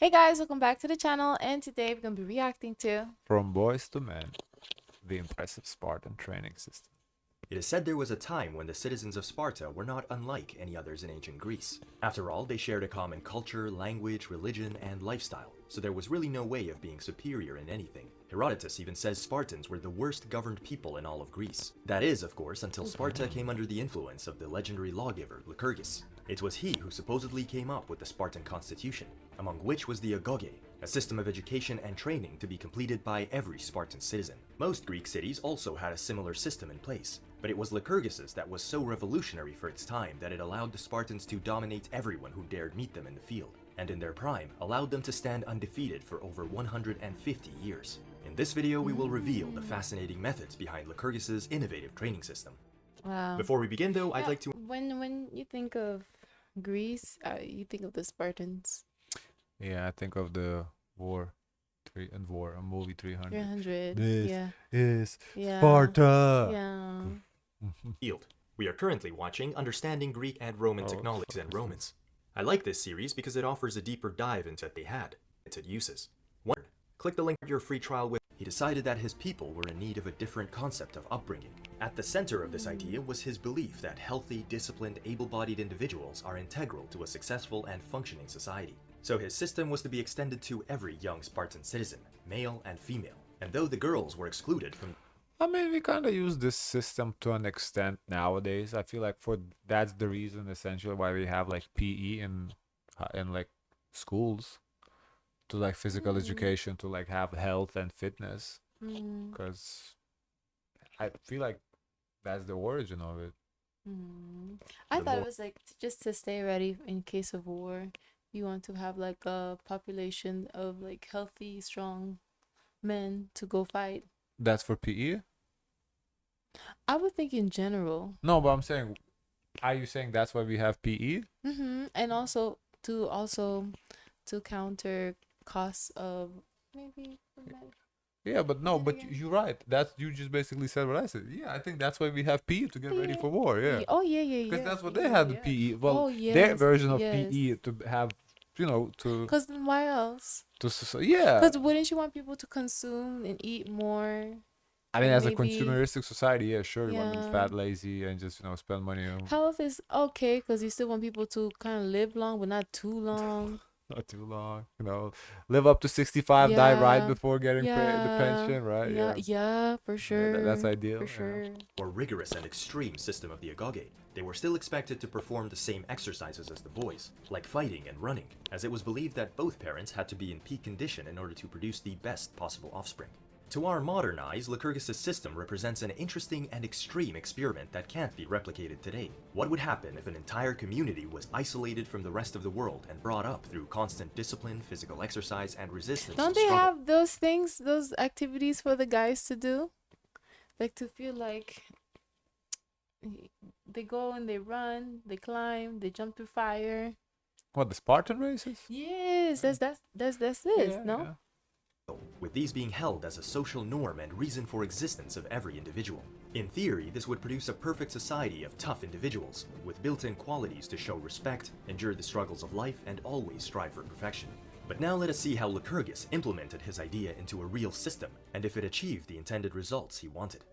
Hey guys, welcome back to the channel, and today we're gonna be reacting to From boys to men, the impressive Spartan training system. It is said there was a time when the citizens of Sparta were not unlike any others in ancient Greece. After all, they shared a common culture, language, religion, and lifestyle, so there was really no way of being superior in anything. Herodotus even says Spartans were the worst governed people in all of Greece. That is, of course, until Sparta came under the influence of the legendary lawgiver Lycurgus. It was he who supposedly came up with the Spartan constitution, among which was the Agoge, a system of education and training to be completed by every Spartan citizen. Most Greek cities also had a similar system in place, but it was Lycurgus's that was so revolutionary for its time that it allowed the Spartans to dominate everyone who dared meet them in the field, and in their prime, allowed them to stand undefeated for over 150 years. In this video, we will reveal the fascinating methods behind Lycurgus's innovative training system. wow. Before we begin though, I'd like to... When you think of Greece, you think of the Spartans. Yeah, I think of the war, a movie 300. 300. This Yeah. is Yeah. Sparta. Yeah. Field. We are currently watching Understanding Greek and Roman Technologies and Romans. I like this series because it offers a deeper dive into what they had, its uses. 1. Click the link for your free trial with... He decided that his people were in need of a different concept of upbringing. At the center of this idea was his belief that healthy, disciplined, able-bodied individuals are integral to a successful and functioning society. So his system was to be extended to every young Spartan citizen, male and female. And though the girls were excluded from... I mean, we kind of use this system to an extent nowadays. I feel like that's the reason essentially why we have like PE in like schools, to like physical education, to like have health and fitness, Mm. because I feel like that's the origin of it. Mm. I The thought more- it was like just to stay ready in case of war. You want to have like a population of like healthy, strong men to go fight. That's for PE? I would think in general. No, but I'm saying, are you saying that's why we have PE? And also to counter costs of maybe for men. Yeah, but no, Then but again- you're right. You just basically said what I said. Yeah, I think that's why we have PE, to get ready Yeah. for war. Yeah, Oh yeah. because that's what they yeah, had, the yeah. PE. Well, Oh their yes, version of yes. PE to have, to Cause then why else? yeah. Cause wouldn't you want people to consume and eat more? I mean, as a maybe- consumeristic society, yeah, sure, you want to be Yeah. fat, lazy, and just spend money on Health is okay, cause you still want people to kind of live long, but not too long. not too long. Live up to 65, die right Yeah, before getting the pension, right? Yeah, for sure. that's ideal, For yeah. sure. more rigorous and extreme system of the Agoge, they were still expected to perform the same exercises as the boys, like fighting and running, as it was believed that both parents had to be in peak condition in order to produce the best possible offspring. To our modern eyes, Lycurgus's system represents an interesting and extreme experiment that can't be replicated today. What would happen if an entire community was isolated from the rest of the world and brought up through constant discipline, physical exercise, and resistance Don't to they struggle? have those things, those activities for the guys to do? Like to feel like they go and they run, they climb, they jump through fire. What, the Spartan races? Yes, that's it, Yeah, no? yeah. With these being held as a social norm and reason for existence of every individual. In theory, this would produce a perfect society of tough individuals, with built-in qualities to show respect, endure the struggles of life, and always strive for perfection. But now let us see how Lycurgus implemented his idea into a real system, and if it achieved the intended results he wanted.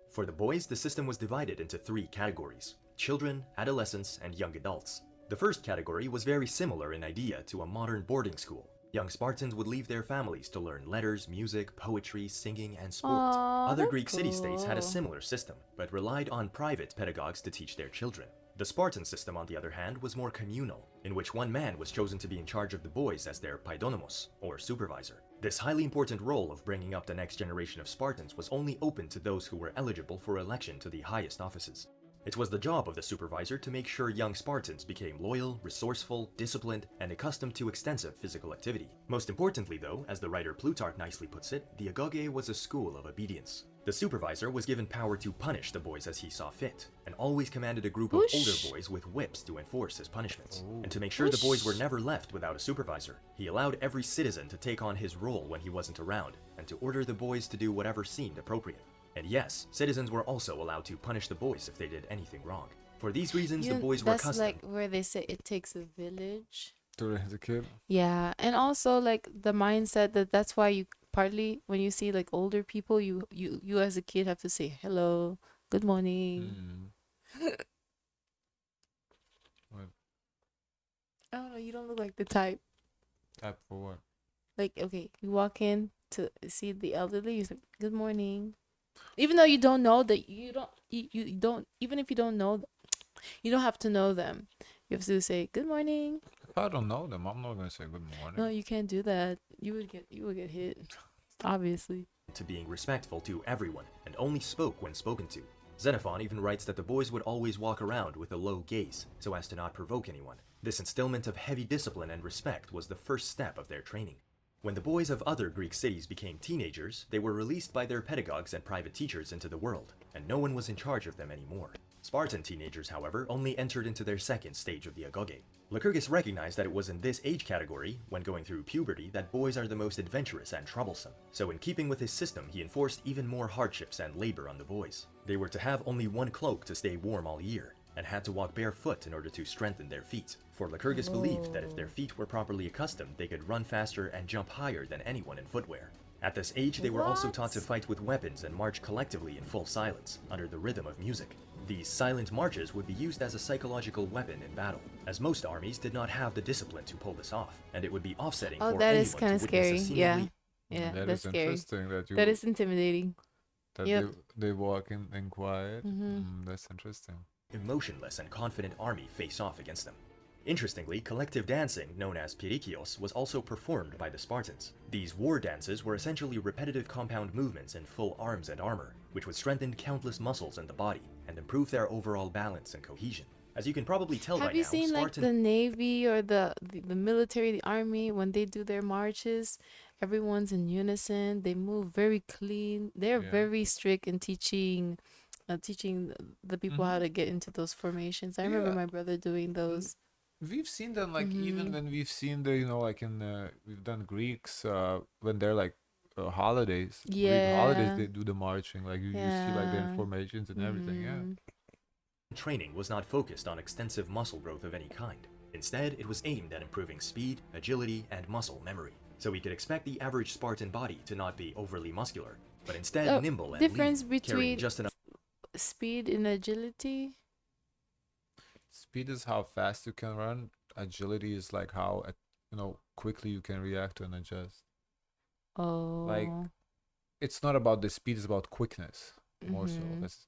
For the boys, the system was divided into 3 categories: children, adolescents, and young adults. The first category was very similar in idea to a modern boarding school. Young Spartans would leave their families to learn letters, music, poetry, singing, and sport. Aw, Other that's Greek city-states had a cool. similar system, but relied on private pedagogues to teach their children. The Spartan system, on the other hand, was more communal, in which one man was chosen to be in charge of the boys as their paidonomos, or supervisor. This highly important role of bringing up the next generation of Spartans was only open to those who were eligible for election to the highest offices. It was the job of the supervisor to make sure young Spartans became loyal, resourceful, disciplined, and accustomed to extensive physical activity. Most importantly though, as the writer Plutarch nicely puts it, the Agoge was a school of obedience. The supervisor was given power to punish the boys as he saw fit, and always commanded a group of Whoosh. older boys with whips to enforce his punishments. And to make sure the boys were Whoosh. never left without a supervisor, he allowed every citizen to take on his role when he wasn't around, and to order the boys to do whatever seemed appropriate. And yes, citizens were also allowed to punish the boys if they did anything wrong. For these reasons, the boys were That's accustomed. like where they say it takes a village. To raise a kid. Yeah, and also like the mindset that that's why you partly when you see like older people, you as a kid have to say hello, good morning. Mm. What I don't know, you don't look like the type. type for what? Like, okay, you walk in to see the elderly, you say good morning. Even though you don't know that you don't even if you don't know you don't have to know them. You have to say good morning. If I don't know them, I'm not gonna say good No, morning. you can't do that. You would get hit. Obviously. To being respectful to everyone and only spoke when spoken to. Xenophon even writes that the boys would always walk around with a low gaze so as to not provoke anyone. This instillment of heavy discipline and respect was the first step of their training. When the boys of other Greek cities became teenagers, they were released by their pedagogues and private teachers into the world, and no one was in charge of them anymore. Spartan teenagers, however, only entered into their second stage of the Agoge. Lycurgus recognized that it was in this age category, when going through puberty, that boys are the most adventurous and troublesome. So in keeping with his system, he enforced even more hardships and labor on the boys. They were to have only one cloak to stay warm all year, and had to walk barefoot in order to strengthen their feet. For Lycurgus believed that if their feet were properly accustomed, they could run faster and jump higher than anyone in footwear. At this age, they were also taught to fight with weapons and march collectively in full silence, under the rhythm of music. These silent marches would be used as a psychological weapon in battle, as most armies did not have the discipline to pull this off, and it would be offsetting Oh, for that is anyone kind to of witness scary. a Yeah. seemingly Yeah, That that's is scary. interesting that That is intimidating. that Yep. they walk in quiet. Mm-hmm. That's interesting. emotionless and confident army face off against them. Interestingly, collective dancing, known as pirikios, was also performed by the Spartans. These war dances were essentially repetitive compound movements in full arms and armor, which would strengthen countless muscles in the body and improve their overall balance and cohesion. As you can probably tell by Have you now, seen like Spartan the Navy or the military, the army, when they do their marches, everyone's in unison. They move very clean. They're Yeah. very strict in teaching the people how Mhm. to get into those formations. I remember Yeah. my brother doing those. We've seen them like even Mhm. when we've seen the like in we've done Greeks when they're like Greek holidays Yeah. they do the marching like you see like their Yeah. formations and everything. Yeah. Mhm. training was not focused on extensive muscle growth of any kind. Instead, it was aimed at improving speed, agility, and muscle memory. So we could expect the average Spartan body to not be overly muscular, but instead So, nimble and difference lean, carrying between just enough speed and agility. Speed is how fast you can run. Agility is like how quickly you can react and adjust. Like Oh. it's not about the speed; it's about quickness more so. Mhm. That's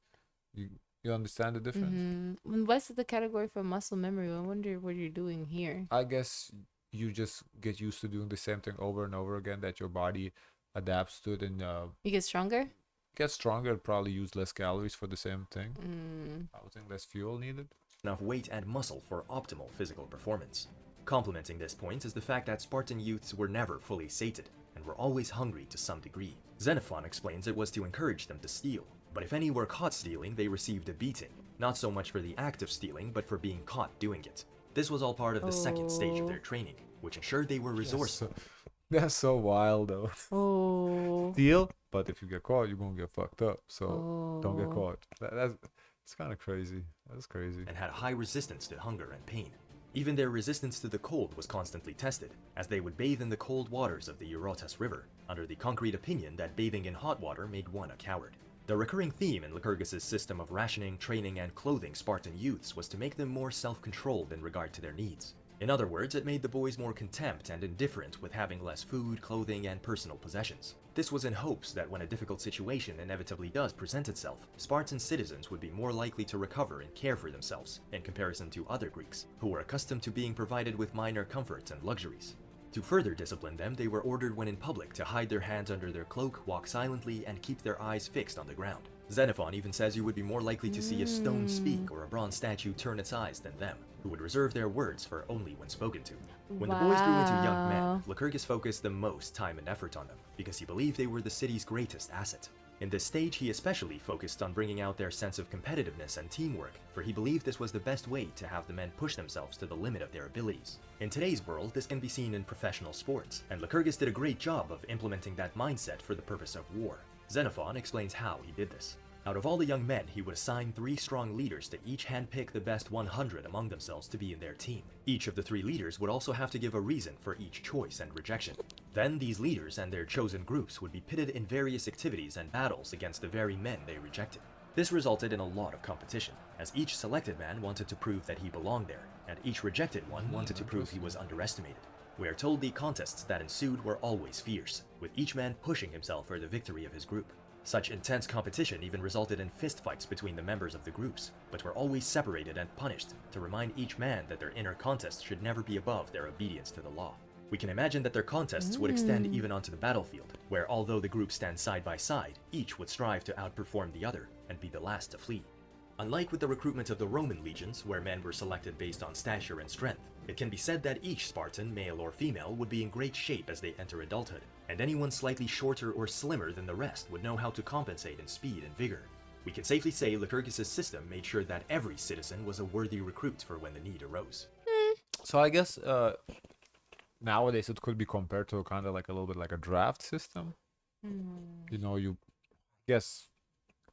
you understand the difference? Mhm. What's the category for muscle memory? I wonder what you're doing here. I guess you just get used to doing the same thing over and over again that your body adapts to it and You get stronger? gets stronger and probably use less calories for the same thing. Mm. I would think less fuel needed. weight and muscle for optimal physical performance. Complementing this point is the fact that Spartan youths were never fully sated and were always hungry to some degree. Xenophon explains it was to encourage them to steal, but if any were caught stealing, they received a beating, not so much for the act of stealing, but for being caught doing it. This was all part of the second stage of their training, which ensured they were resourceful. That's so wild though. Oh. Steal, but if you get caught, you're gonna get fucked up. So don't get Oh. caught. That's it's kind of crazy. That's crazy. And had a high resistance to hunger and pain. Even their resistance to the cold was constantly tested, as they would bathe in the cold waters of the Eurotas River, under the concrete opinion that bathing in hot water made one a coward. The recurring theme in Lycurgus's system of rationing, training, and clothing Spartan youths was to make them more self-controlled in regard to their needs. In other words, it made the boys more contempt and indifferent with having less food, clothing, and personal possessions. This was in hopes that when a difficult situation inevitably does present itself, Spartan citizens would be more likely to recover and care for themselves, in comparison to other Greeks, who were accustomed to being provided with minor comforts and luxuries. To further discipline them, they were ordered when in public to hide their hands under their cloak, walk silently, and keep their eyes fixed on the ground. Xenophon even says you would be more likely to see a stone speak or a bronze statue turn its eyes than them, who would reserve their words for only when spoken to. When the boys grew into young men, Wow. Lycurgus focused the most time and effort on them, because he believed they were the city's greatest asset. In this stage, he especially focused on bringing out their sense of competitiveness and teamwork, for he believed this was the best way to have the men push themselves to the limit of their abilities. In today's world, this can be seen in professional sports, and Lycurgus did a great job of implementing that mindset for the purpose of war. Xenophon explains how he did this. Out of all the young men, he would assign 3 strong leaders to each handpick the best 100 among themselves to be in their team. Each of the 3 leaders would also have to give a reason for each choice and rejection. Then these leaders and their chosen groups would be pitted in various activities and battles against the very men they rejected. This resulted in a lot of competition, as each selected man wanted to prove that he belonged there, and each rejected one wanted to prove he was underestimated. We are told the contests that ensued were always fierce, with each man pushing himself for the victory of his group. Such intense competition even resulted in fistfights between the members of the groups, but were always separated and punished to remind each man that their inner contests should never be above their obedience to the law. We can imagine that their contests would extend even onto the battlefield, where although the groups stand side by side, each would strive to outperform the other and be the last to flee. Unlike with the recruitment of the Roman legions, where men were selected based on stature and strength, it can be said that each Spartan, male or female, would be in great shape as they enter adulthood, and anyone slightly shorter or slimmer than the rest would know how to compensate in speed and vigor. We can safely say Lycurgus' system made sure that every citizen was a worthy recruit for when the need arose. So I guess nowadays it could be compared to kind of like a little bit like a draft system. You know, you guess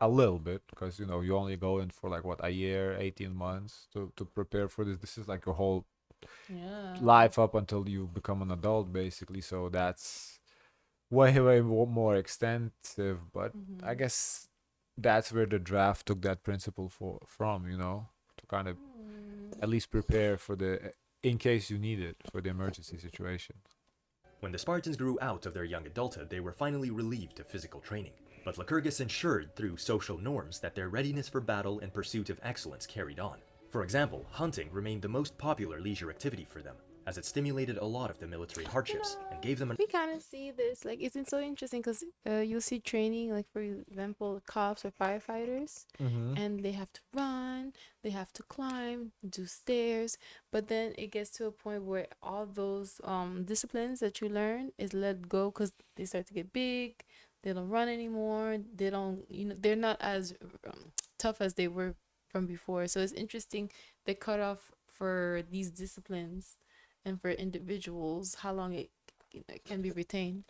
a little bit because you know you only go in for like what, a year, 18 months to prepare for this. This is like your whole Yeah. life up until you become an adult, basically. So that's way more extensive. But I guess that's where the draft took that principle from, you know, to kind of at least prepare for the in case you need it for the emergency situation. When the Spartans grew out of their young adulthood, they were finally relieved of physical training. But Lycurgus ensured through social norms that their readiness for battle and pursuit of excellence carried on. For example, hunting remained the most popular leisure activity for them, as it stimulated a lot of the military hardships and gave them an We kind of see this, like, it's so interesting because you'll see training, like, for example, cops or firefighters, and they have to run, they have to climb, do stairs, but then it gets to a point where all those disciplines that you learn is let go because they start to get big, they don't run anymore, they don't, they're not as tough as they were from before. So it's interesting the cutoff for these disciplines and for individuals, how long it can be retained.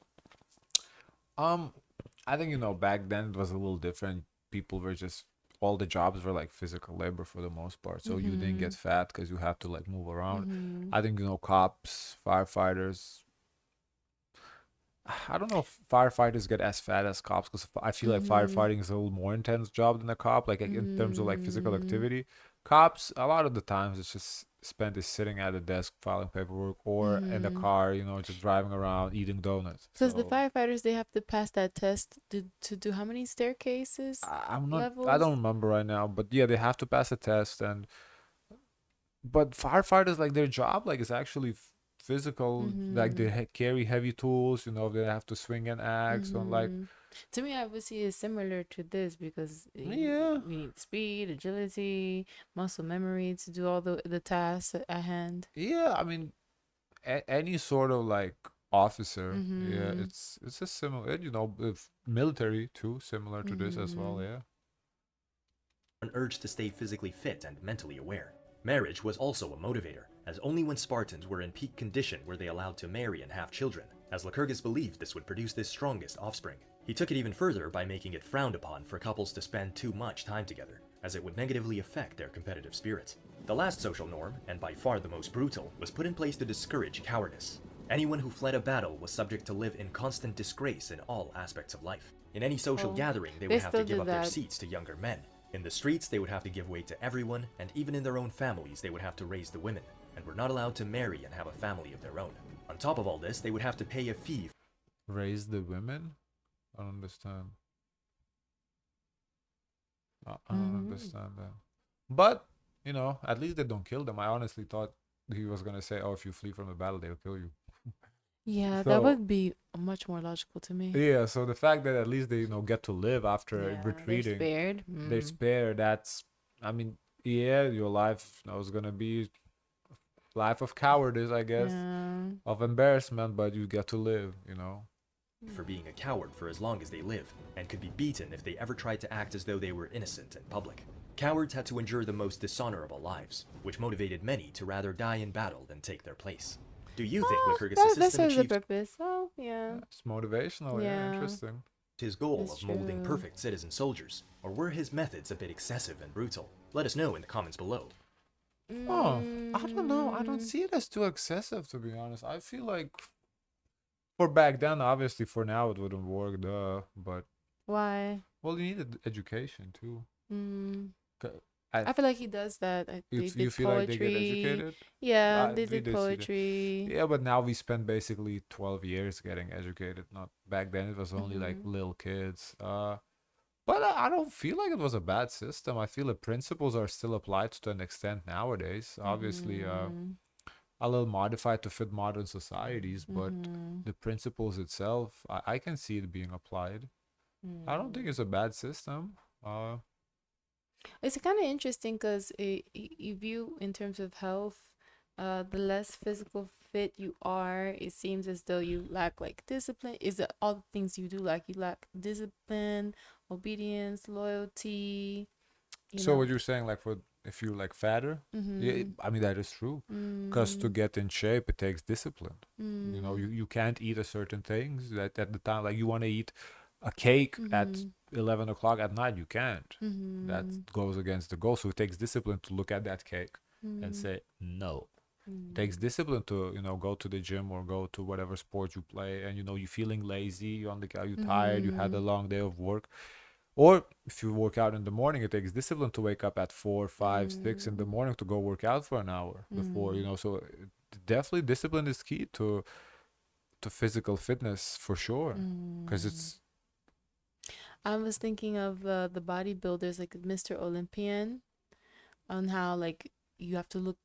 I think, you know, back then it was a little different. People were just all the jobs were like physical labor for the most part. So you didn't get fat because you have to like move around. I think, you know, cops, firefighters. I don't know if firefighters get as fat as cops because I feel like firefighting is a little more intense job than a cop, like in terms of like physical activity. Cops, a lot of the times it's just spent is sitting at a desk filing paperwork or in the car, you know, just driving around eating donuts. Because the So firefighters, they have to pass that test to do how many staircases I'm not, I levels? don't remember right now, but yeah, they have to pass a test. And but firefighters, like their job like is actually physical, like they carry heavy tools, you know, they have to swing an axe on like To me, I would see it similar to this because yeah. we need speed, agility, muscle memory to do all the tasks at hand. Yeah, I mean, any sort of like officer, yeah, it's a similar, you know, if military too, similar to this as well, yeah. an urge to stay physically fit and mentally aware. Marriage was also a motivator, as only when Spartans were in peak condition were they allowed to marry and have children, as Lycurgus believed this would produce their strongest offspring. He took it even further by making it frowned upon for couples to spend too much time together, as it would negatively affect their competitive spirit. The last social norm, and by far the most brutal, was put in place to discourage cowardice. Anyone who fled a battle was subject to live in constant disgrace in all aspects of life. In any social gathering, they would have to still give do up their that. seats to younger men. In the streets, they would have to give way to everyone, and even in their own families, they would have to raise the women, and were not allowed to marry and have a family of their own. On top of all this, they would have to pay a fee. Raise the women? I don't understand. I don't understand that. But, you know, at least they don't kill them. I honestly thought he was gonna say, oh, if you flee from a battle, they'll kill you. Yeah, So- that would be much more logical to me. Yeah, so the fact that at least they, you know, get to live after Yeah, retreating, they're spared. they're spared. That's, I mean, yeah, your life, you know, is gonna be life of cowardice, I guess, Yeah. of embarrassment, but you get to live, you know. For being a coward for as long as they lived, and could be beaten if they ever tried to act as though they were innocent in public. Cowards had to endure the most dishonorable lives, which motivated many to rather die in battle than take their place. Do you think Lycurgus' That system serves a achieved purpose. Oh, yeah. It's motivational, yeah, Yeah. interesting. his goal That's of molding true. perfect citizen soldiers, or were his methods a bit excessive and brutal? Let us know in the comments below. Oh, I don't know. I don't Mm, see it as too excessive, to be honest. I feel like for back then, obviously, for now it wouldn't work, duh. But why? well, you needed education too. Mm. 'Ca- I I feel like he does that. They you did feel like they get poetry. educated? Yeah, they We did did see that. poetry. Yeah, but now we spend basically 12 years getting educated. Not back then, it was only like Mm-hmm. little kids. But I don't feel like it was a bad system. I feel the principles are still applied to an extent nowadays. Obviously, Mm-hmm. a little modified to fit modern societies, but Mm-hmm. the principles itself, I can see it being applied. I don't think Mm. it's a bad system. Uh, It's kind of interesting because you view in terms of health, the less physical fit you are, it seems as though you lack like discipline. Is it all the things you do like you lack discipline, obedience, loyalty, you so what know? you're saying, like for if you're like fatter, yeah, Mm-hmm. I mean that is true. Because to Mm-hmm. get in shape, it takes discipline. Mm-hmm. You can't eat a certain things that at the time, like you want to eat a cake at Mm-hmm. 11 o'clock at night, you can't. That Mm-hmm. goes against the goal. So it takes discipline to look at that cake and Mm-hmm. say no. It takes Mm-hmm. discipline to go to the gym or go to whatever sport you play, and you're feeling lazy, you're on the you tired, you had a Mm-hmm. long day of work. Or if you work out in the morning, it takes discipline to wake up at 4, 5, 6 in the morning to go work out for an hour before, Mm-hmm. So definitely discipline is key to physical fitness for sure. Because Mm-hmm. it's, I was thinking of the bodybuilders like Mr. Olympian on how like you have to look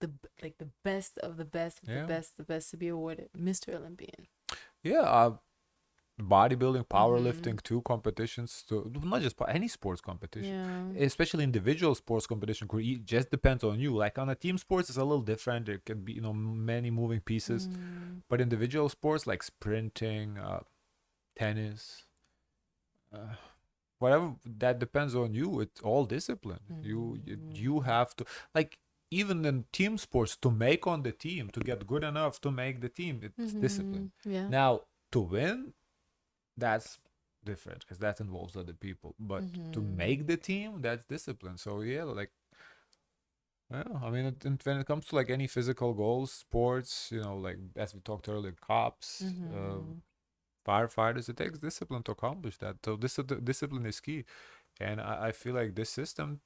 like the best of the best of the yeah. best, the best to be awarded Mr. Olympian. Yeah, bodybuilding, Mm-hmm. powerlifting, too, competitions, to not just any sports competition, Yeah. especially individual sports competition, could just depends on you. Like on a team sports, it's a little different. There can be many moving pieces, Mm. but individual sports like sprinting, tennis, uh, whatever, that depends on you. It's all discipline. You Mm. have to, like, even in team sports, to make on the team, to get good enough to make the team, it's Mm-hmm. discipline. Yeah. Now to win, that's different because that involves other people. But to Mm-hmm. make the team, that's discipline. So yeah, like, yeah, I mean, when it comes to like any physical goals, sports, like as we talked earlier, cops, Mm-hmm. firefighters, it takes discipline to accomplish that. So discipline is key, and I feel like this system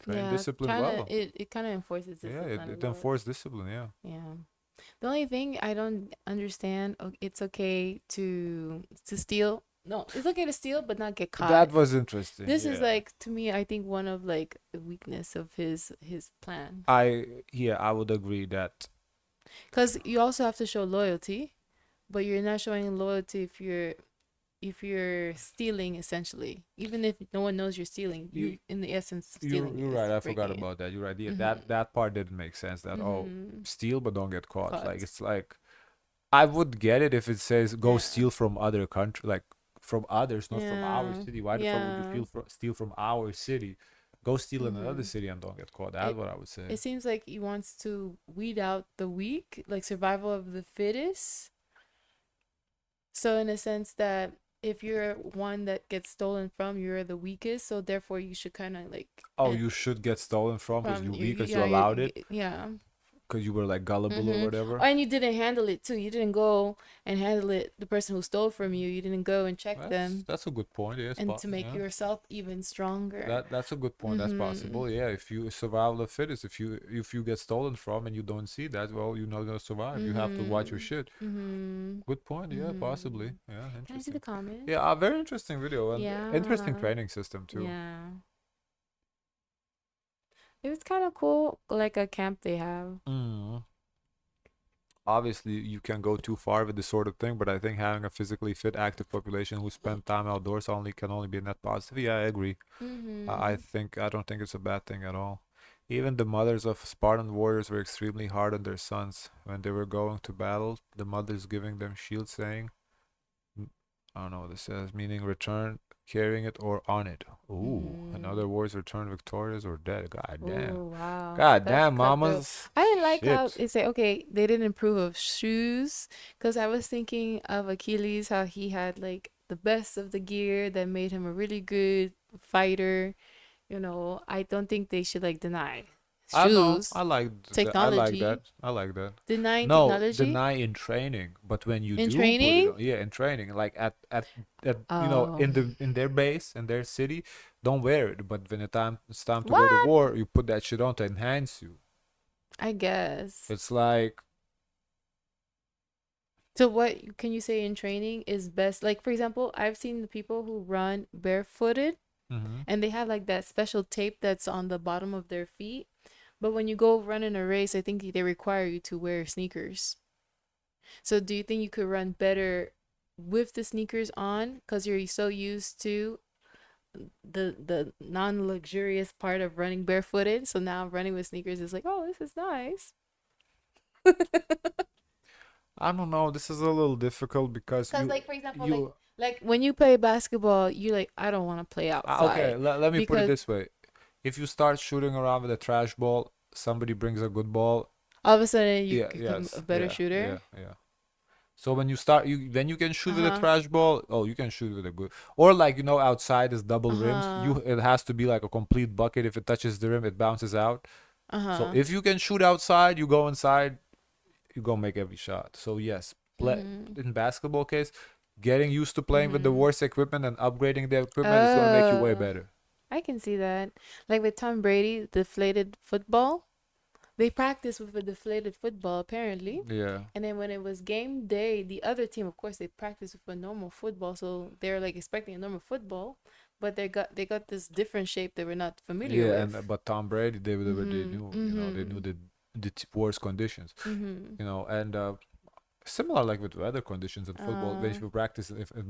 trained Yeah, discipline kind of well. it kind of enforces Yeah, discipline a it lot. enforced discipline. Yeah, Yeah. The only thing I don't understand, it's okay to steal. No, it's okay to steal but not get caught. that was interesting. This is Yeah, like to me, I think one of like the weakness of his plan. I would agree that. Cuz you also have to show loyalty, but you're not showing loyalty if you're stealing essentially. Even if no one knows you're stealing, You, you in the essence of you're stealing you're is right. I forgot breaking it. about that. You're right. Yeah, Mhm. that part didn't make sense. That, oh, Mhm. steal but don't get caught. Like, Caught. it's like, I would get it if it says go Yeah. steal from other country, like from others, not from our Yeah. city. Why the fuck would you Yeah. steal from our city? Go steal in another Mhm. city and don't get caught. That's It what I would say. it seems like he wants to weed out the weak, like survival of the fittest. So in a sense that if you're one that gets stolen from, you're the weakest. So therefore, you should kind of like Oh, and you should get stolen from because from you're you, weak, because you yeah, allowed it, yeah. because you were like gullible or Mm-hmm. whatever. And you didn't handle it too. You didn't go and handle it. The person who stole from you, you didn't go and check That's them, that's a good point. Yes, and to make yeah. yourself even stronger. That's a good point. That's Mm-hmm. possible. Yeah, if you survival the fittest, if you get stolen from and you don't see that, well, you're not gonna survive. You have to watch your Mm-hmm. shit. Mm-hmm. Good point. Yeah, possibly. Mm-hmm. Yeah, Can I see the interesting. comment? Yeah, a very interesting video and interesting Yeah. training system too. Yeah. It was kind of cool, like a camp they have. Mm. Obviously, you can go too far with this sort of thing, but I think having a physically fit, active population who spend time outdoors can only be net positive. Yeah, I agree. Mm-hmm. I don't think it's a bad thing at all. Even the mothers of Spartan warriors were extremely hard on their sons. When they were going to battle, the mothers giving them shields saying, I don't know what this says, meaning return carrying it or on it. Ooh, in Mm-hmm. other words, return victorious or dead. God damn. Oh wow, God that's damn, cutthroat. mamas. I didn't like how Shit. they say okay, they didn't improve of shoes because I was thinking of Achilles, how he had like the best of the gear that made him a really good fighter. I don't think they should like deny I know. shoes, I like that. I like that. technology, I like that. denying No, technology deny in training, but when you in do put it training. on, yeah, in training, like at Oh, in their base in their city, don't wear it. But when it's time to go to what? war, you put that shit on to enhance you. I guess. It's like, So what can you say in training is best? Like for example, I've seen the people who run barefooted hmm and they have like that special tape that's on the bottom of their feet. But when you go run in a race, I think they require you to wear sneakers. So do you think you could run better with the sneakers on because you're so used to the non-luxurious part of running barefooted? So now running with sneakers is like, oh, this is nice. I don't know. This is a little difficult because Because like for example, like you like when you play basketball, you like I don't want to play okay. outside Let me put it because this way: if you start shooting around with a trash ball, somebody brings a good ball. all of a sudden you Yeah. become a Yes. better Yeah. shooter. Yeah. Yeah. So when you start, you then you can shoot with a Uh-huh. trash ball. Oh, you can shoot with a good, or like outside is double rims. Uh-huh. It has to be like a complete bucket. If it touches the rim, it bounces out. So Uh-huh. if you can shoot outside, you go inside, you go make every shot. So yes, play Mhm. in basketball case, getting used to playing with the Mhm. worst equipment and upgrading the equipment is gonna make you way Oh, better. I can see that. Like with Tom Brady, deflated football. They practice with a deflated football apparently. Yeah. And then when it was game day, the other team, of course, they practiced with a normal football, so they're like expecting a normal football, but they got this different shape they were not familiar Yeah, with. and but Tom Brady, they Mhm. knew, they knew Mhm. the worst conditions, Mhm. and similar like with weather conditions in football. When Uh. if you practice, if in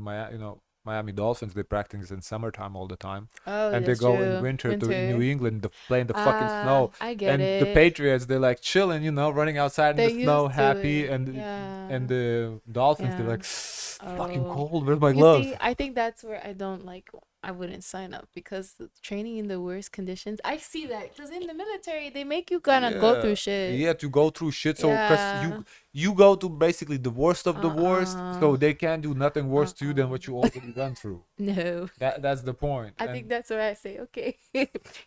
Miami Dolphins, they practice in summertime all the time, Oh, and they that's go in true. winter to New Winter. England to play in the fucking Ah, snow. I get And the it. Patriots, they're like chilling, running outside in They're the snow, used to happy, it. and Yeah. the Dolphins, they're Yeah. like, fucking Oh, cold. Where's my you gloves? see, I think that's where I don't like. I wouldn't sign up because the training in the worst conditions. I see that because in the military they make you kind of go Yeah, through shit. yeah, to go through shit. So, cause Yeah. you go to basically the worst of the worst, Uh-uh. so they can't do nothing worse to you than what you Uh-uh. already went through. No. That's the point. I think And that's where I say, okay,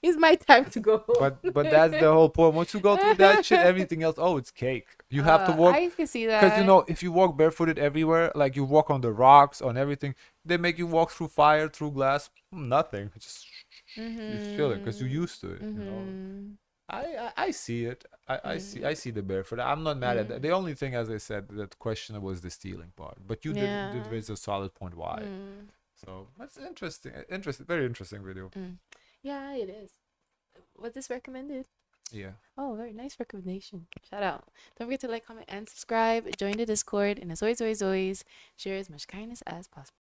it's my time to go home. but that's the whole point. Once you go through that shit, everything else, oh, it's cake. You have to walk, I can see cause that. if you walk barefooted everywhere, like you walk on the rocks, on everything, they make you walk through fire, through glass, nothing. Just chilling, cause you're Mhm. used to it. Mhm. I see it. I Mm. see the barefoot. I'm not mad at that. Mm. The only thing, as I said, that question was the stealing part. But you did Yeah. raise a solid point why. Mm. So that's interesting. Interesting. Very interesting video. Mm. Yeah, it is. Was this recommended? Yeah. Oh, very nice recommendation. Shout out. Don't forget to like, comment, and subscribe. Join the Discord. And as always, always, always, share as much kindness as possible.